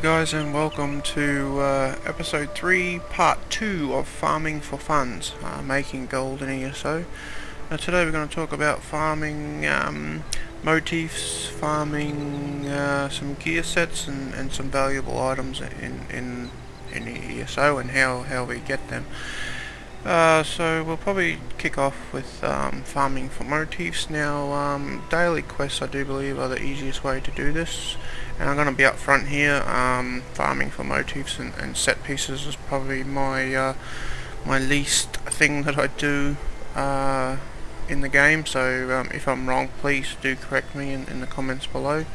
guys, and welcome to episode 3 part 2 of Farming for Funds, making gold in ESO. Now today we're going to talk about farming motifs, farming some gear sets and some valuable items in ESO and how we get them. So we'll probably kick off with farming for motifs. Now daily quests I do believe are the easiest way to do this, and I'm going to be up front here. Farming for motifs and set pieces is probably my my least thing that I do in the game, so if I'm wrong please do correct me in the comments below.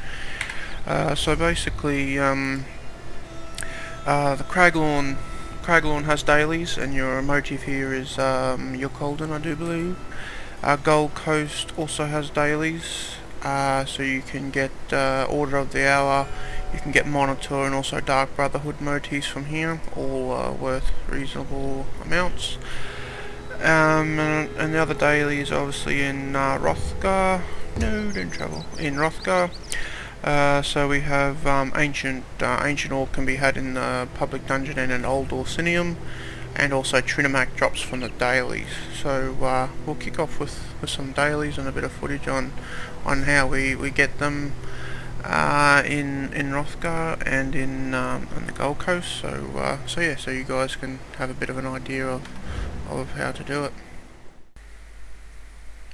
So basically the Craglawn has dailies, and your motif here is your Colden, I do believe. Gold Coast also has dailies, so you can get Order of the Hour, you can get Monitor, and also Dark Brotherhood motifs from here, all worth reasonable amounts. And the other dailies obviously in Rothgar. No, don't travel. In Rothgar. So we have ancient ore can be had in the public dungeon and an old Orsinium, and also Trinimac drops from the dailies. So we'll kick off with some dailies and a bit of footage on how we get them in Rothgar and in on the Gold Coast. So so you guys can have a bit of an idea of how to do it.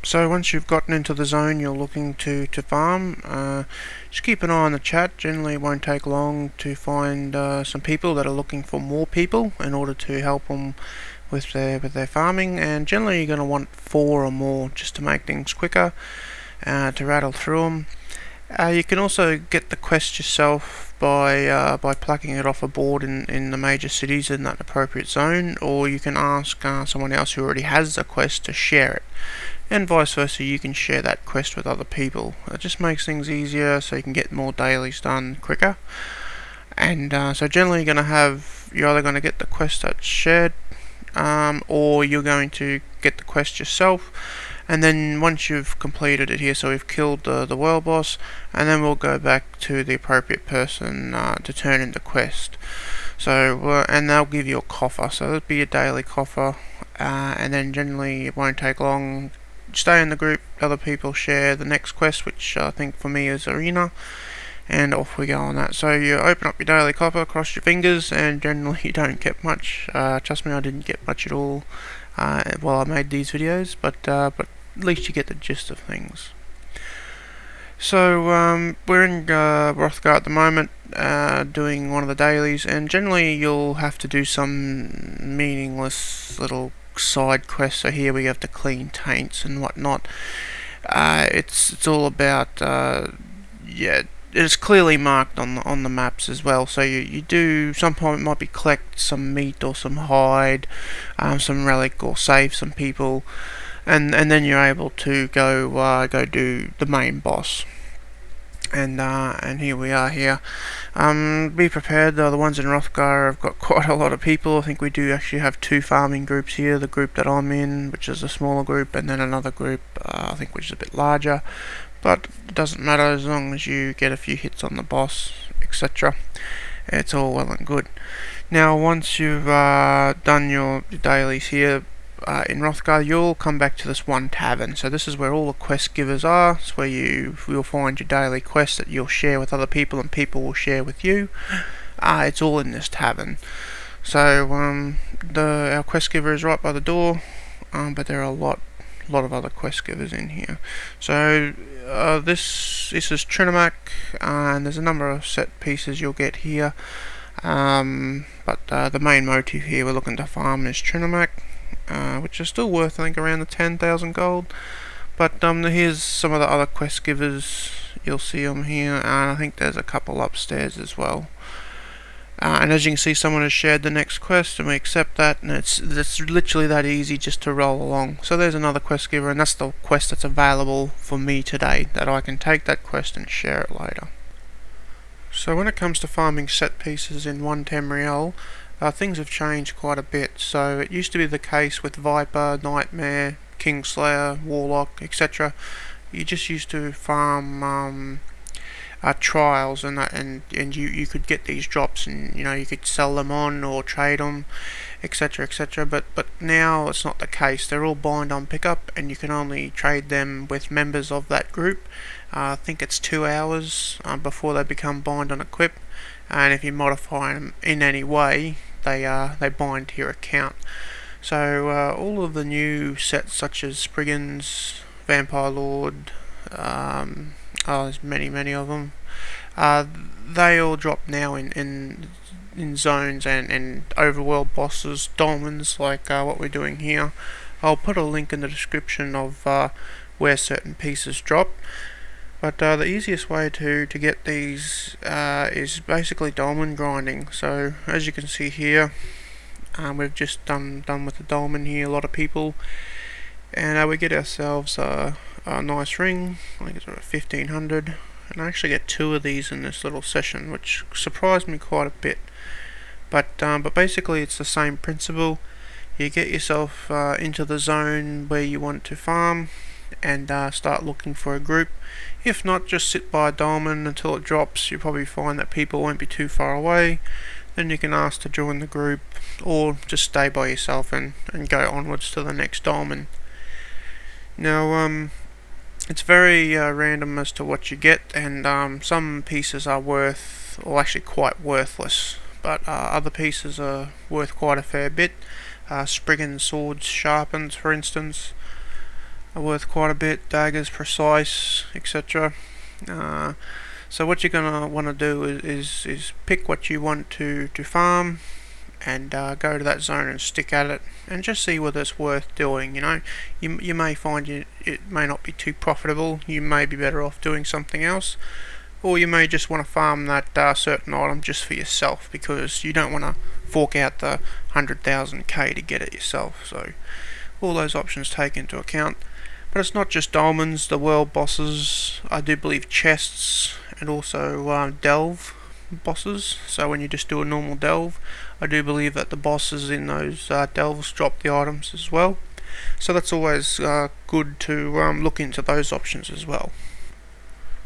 So once you've gotten into the zone you're looking to farm, just keep an eye on the chat. Generally it won't take long to find some people that are looking for more people in order to help them with their farming, and generally you're going to want 4 or more just to make things quicker, to rattle through them. You can also get the quest yourself by plucking it off a board in the major cities in that appropriate zone, or you can ask someone else who already has the quest to share it. And vice versa, you can share that quest with other people. It just makes things easier so you can get more dailies done quicker. And so generally you're either going to get the quest that's shared, or you're going to get the quest yourself. And then once you've completed it here, so we've killed the world boss, and then we'll go back to the appropriate person to turn in the quest. So and they'll give you a coffer, so that'll be a daily coffer, and then generally it won't take long. Stay in the group, other people share the next quest, which I think for me is Arena, and off we go on that. So you open up your daily copper, cross your fingers, and generally you don't get much. Trust me, I didn't get much at all while I made these videos, but at least you get the gist of things. So we're in Rothgar at the moment, doing one of the dailies, and generally you'll have to do some meaningless little side quests. So here we have to clean taints and whatnot. It's all about it's clearly marked on the maps as well. So you do sometimes it might be collect some meat or some hide, some relic, or save some people, and then you're able to go do the main boss. And here we are here. Be prepared, the ones in Rothgar have got quite a lot of people. I think we do actually have 2 farming groups here. The group that I'm in, which is a smaller group, and then another group, I think, which is a bit larger. But it doesn't matter as long as you get a few hits on the boss, etc. It's all well and good. Now once you've done your dailies here, in Rothgar, you'll come back to this one tavern. So this is where all the quest givers are. It's where you'll find your daily quests that you'll share with other people, and people will share with you. It's all in this tavern. So our quest giver is right by the door, but there are a lot of other quest givers in here. So this is Trinimac, and there's a number of set pieces you'll get here. But the main motif here we're looking to farm is Trinimac, which is still worth, I think, around the 10,000 gold. But here's some of the other quest givers. You'll see them here, and I think there's a couple upstairs as well. And as you can see, someone has shared the next quest, and we accept that, and it's literally that easy just to roll along. So there's another quest giver, and that's the quest that's available for me today, that I can take that quest and share it later. So when it comes to farming set pieces in 1 Tamriel, things have changed quite a bit. So it used to be the case with Viper, Nightmare, Kingslayer, Warlock, etc. You just used to farm trials, and you could get these drops, and you could sell them on or trade them, etc., etc. But now it's not the case. They're all bind on pickup, and you can only trade them with members of that group. I think it's 2 hours before they become bind on equip, and if you modify them in any way, they bind to your account. So all of the new sets such as Spriggans, Vampire Lord, there's many of them. They all drop now in zones and overworld bosses, dolmens like what we're doing here. I'll put a link in the description of where certain pieces drop. But the easiest way to get these is basically dolmen grinding. So as you can see here, we've just done with the dolmen here, a lot of people, and we get ourselves a nice ring. I think it's 1500, and I actually get 2 of these in this little session, which surprised me quite a bit. But basically it's the same principle. You get yourself into the zone where you want to farm, and start looking for a group. If not, just sit by a dolmen until it drops. You'll probably find that people won't be too far away. Then you can ask to join the group, or just stay by yourself and go onwards to the next dolmen. Now it's very random as to what you get, and some pieces are worth, or actually quite worthless, but other pieces are worth quite a fair bit. Spriggan swords sharpened, for instance, are worth quite a bit. Daggers precise, etc. So what you're gonna want to do is pick what you want to farm, and go to that zone and stick at it, and just see whether it's worth doing. You may find it may not be too profitable. You may be better off doing something else, or you may just want to farm that certain item just for yourself, because you don't want to fork out the 100,000k to get it yourself. So all those options take into account. But it's not just dolmens, the world bosses, I do believe chests, and also delve bosses. So when you just do a normal delve, I do believe that the bosses in those delves drop the items as well. So that's always good to look into those options as well.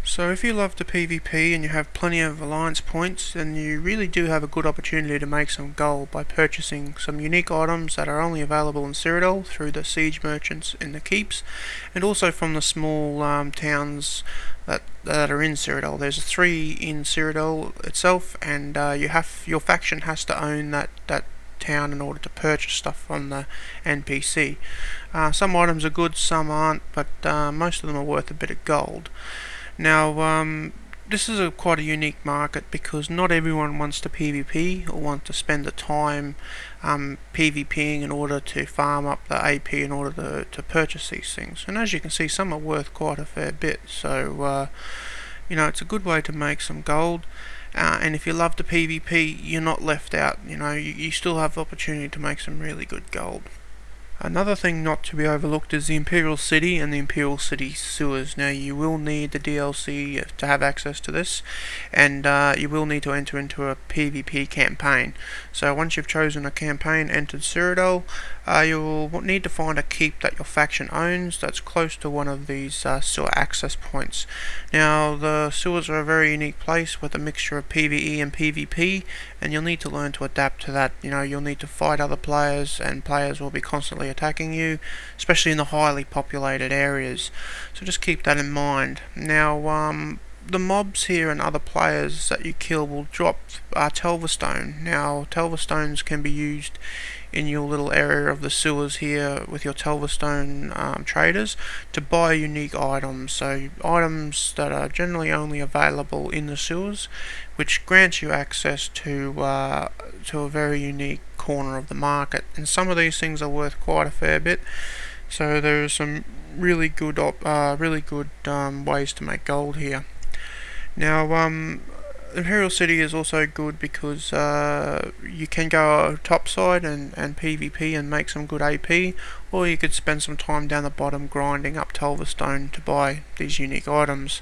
So if you love the PvP and you have plenty of alliance points, then you really do have a good opportunity to make some gold by purchasing some unique items that are only available in Cyrodiil through the siege merchants in the keeps, and also from the small towns that are in Cyrodiil. There's 3 in Cyrodiil itself, and your faction has to own that town in order to purchase stuff from the NPC. Some items are good, some aren't, but most of them are worth a bit of gold. Now, this is quite a unique market, because not everyone wants to PvP or want to spend the time PvPing in order to farm up the AP in order to purchase these things. And as you can see, some are worth quite a fair bit. So, it's a good way to make some gold. And if you love the PvP, you're not left out. You still have the opportunity to make some really good gold. Another thing not to be overlooked is the Imperial City and the Imperial City sewers. Now, you will need the DLC to have access to this, and you will need to enter into a PvP campaign. So once you've chosen a campaign, entered Cyrodiil, you'll need to find a keep that your faction owns that's close to one of these sewer access points. Now, the sewers are a very unique place with a mixture of PvE and PvP, and you'll need to learn to adapt to that. You'll need to fight other players, and players will be constantly attacking you, especially in the highly populated areas. So just keep that in mind. Now, the mobs here and other players that you kill will drop Telverstone. Now, Telverstones can be used in your little area of the sewers here with your Telverstone traders to buy unique items. So items that are generally only available in the sewers, which grants you access to a very unique corner of the market. And some of these things are worth quite a fair bit. So there are some really good ways to make gold here. Now, Imperial City is also good because you can go topside and PvP and make some good AP, or you could spend some time down the bottom grinding up Telverstone to buy these unique items.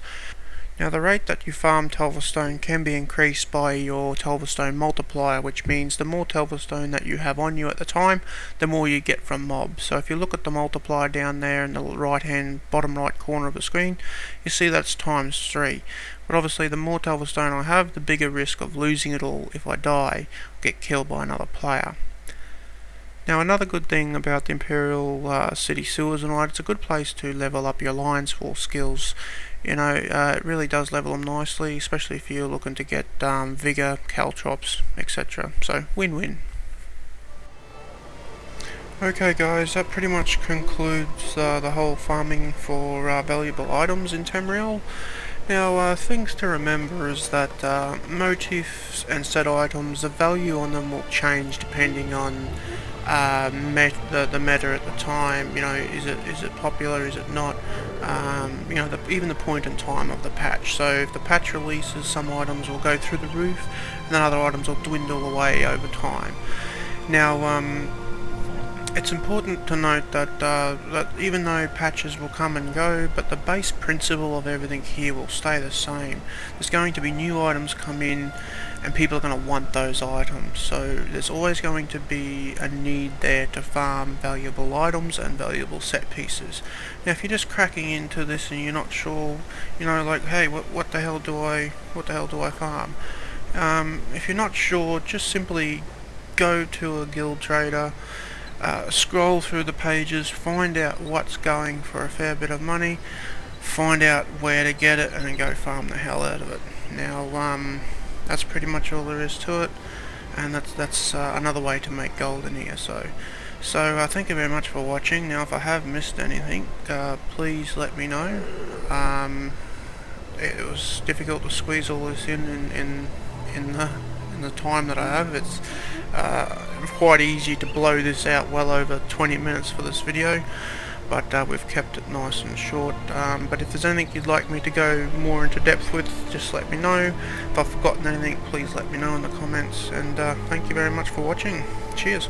Now the rate that you farm Telverstone can be increased by your Telverstone multiplier, which means the more Telverstone that you have on you at the time, the more you get from mobs. So if you look at the multiplier down there in the bottom right corner of the screen, you see that's times 3. But obviously the more Telverstone I have, the bigger risk of losing it all if I die, get killed by another player. Now another good thing about the Imperial City Sewers and all that, it's a good place to level up your Lion's Force skills. It really does level them nicely, especially if you're looking to get Vigor, Caltrops, etc. So win-win. Okay guys, that pretty much concludes the whole farming for valuable items in Tamriel. Now, things to remember is that motifs and set items, the value on them will change depending on the meta at the time. Is it popular? Is it not? Even the point in time of the patch. So if the patch releases, some items will go through the roof, and then other items will dwindle away over time. Now, it's important to note that even though patches will come and go, but the base principle of everything here will stay the same. There's going to be new items come in, and people are going to want those items. So there's always going to be a need there to farm valuable items and valuable set pieces. Now, if you're just cracking into this and you're not sure, like, hey, what the hell do I farm? If you're not sure, just simply go to a guild trader. Scroll through the pages, find out what's going for a fair bit of money, find out where to get it, and then go farm the hell out of it. Now, that's pretty much all there is to it, and that's another way to make gold in ESO. So thank you very much for watching. Now, if I have missed anything, please let me know. It was difficult to squeeze all this in the time that I have. It's quite easy to blow this out well over 20 minutes for this video, but we've kept it nice and short. But if there's anything you'd like me to go more into depth with, just let me know. If I've forgotten anything, please let me know in the comments, and thank you very much for watching. Cheers.